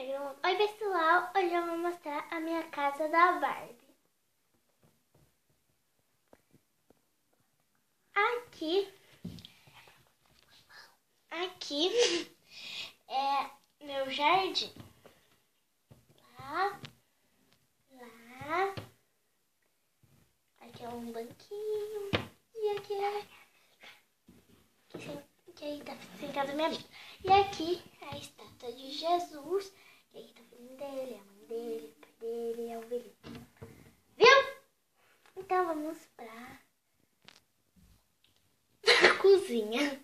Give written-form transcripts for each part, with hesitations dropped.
Oi pessoal, hoje eu vou mostrar a minha casa da Barbie. Aqui é meu jardim. Lá. Aqui é um banquinho. E aqui é... Que aí tá sentada minha amiga. E aqui é a estátua de Jesus. E aí tá o filhinho dele, a mãe dele, o pai dele e a ovelhinha. Viu? Então vamos pra cozinha.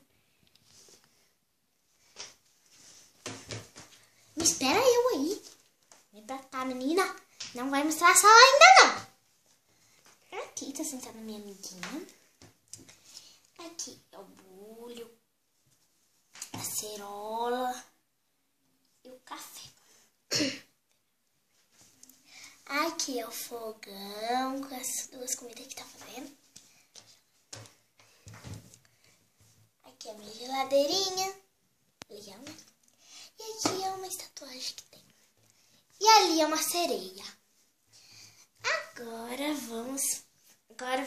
Me espera eu aí. Vem pra cá, menina. Não vai mostrar a sala ainda, não. Aqui tá sentada minha amiguinha. Aqui é o bolho, a cerola e o café. Aqui é o fogão com as duas comidas que tá fazendo. Aqui é a minha geladeirinha. Legal, né? E aqui é uma estatuagem que tem. E ali é uma sereia. Agora vamos para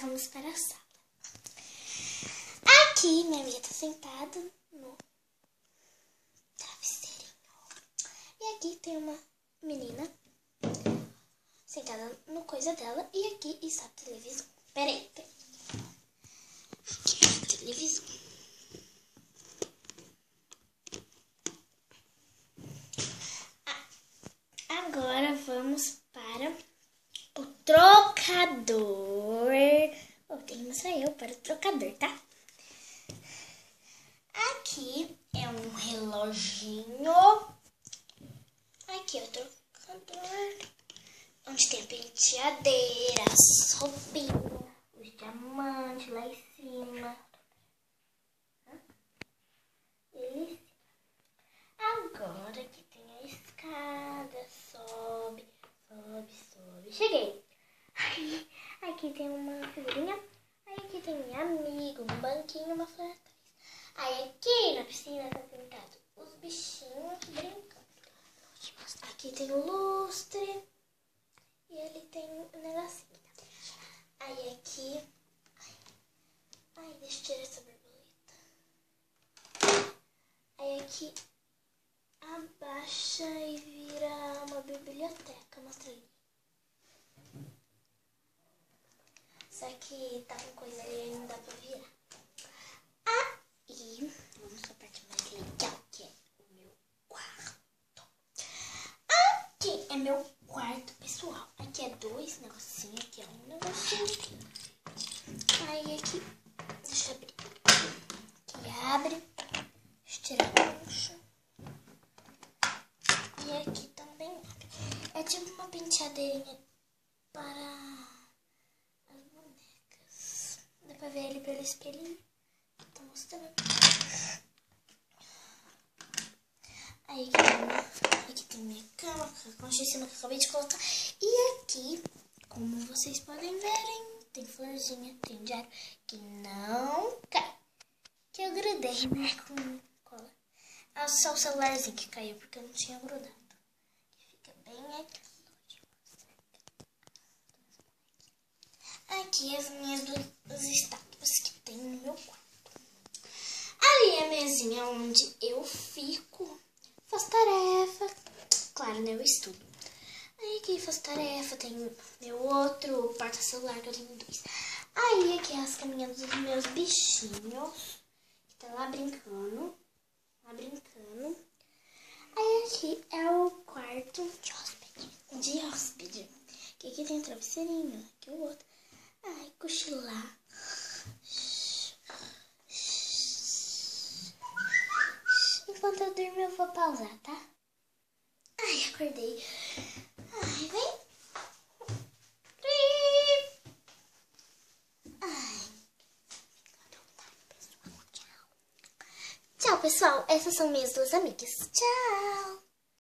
a sala. Aqui minha amiga tá sentada no travesseirinho. E aqui tem uma menina sentada no coisa dela. E aqui está a televisão. Peraí. Aqui é a televisão. Agora vamos para o trocador. Tenho que mostrar eu para o trocador, tá? Aqui é um reloginho. Aqui é o trocador. Onde tem a penteadeira, as roupinhas, os diamantes lá em cima. Delícia. Agora aqui tem a escada, sobe. Cheguei. Aqui tem uma figurinha. Aí aqui tem minha amiga, um banquinho, uma flor atrás. Aí aqui na piscina tá pintado os bichinhos brincando. Aqui tem o lustre. E ali tem um negocinho. Aí aqui... Ai, deixa eu tirar essa borboleta. Aí aqui... abaixa e vira uma biblioteca. Mostra ali. Só que tá com coisa ali e não dá pra virar. Aí, vamos pra parte mais legal, que é o meu quarto. Aqui é meu quarto pessoal. Aqui é dois negocinhos, aqui é um negocinho. Aí aqui, deixa eu abrir. Aqui abre. Deixa eu tirar o gancho. E aqui também abre. É tipo uma penteadeirinha para as bonecas. Dá pra ver ele pelo espelhinho. Tô mostrando. Aí aqui tem minha cama, a concha em cima que eu acabei de colocar. E aqui, como vocês podem verem, tem florzinha, tem diário que não cai. Que eu grudei, né, com cola. Ah, só o celularzinho que caiu, porque eu não tinha grudado. Fica bem aqui. Aqui as minhas duas estátuas que tem no meu quarto. Ali é a mesinha onde eu fico, faço tarefa. Claro, né, eu estudo. Aí aqui faço tarefa, tem meu outro porta-celular que eu tenho dois. Aí aqui é as caminhas dos meus bichinhos, que tá lá brincando. Aí aqui é o quarto de hóspede. Que aqui tem um travesseirinho, aqui o outro. Ai, cochilar. Enquanto eu durmo eu vou pausar, tá? Ai, acordei. Ai, vem. Ai. Tchau, pessoal. Essas são minhas duas amigas. Tchau.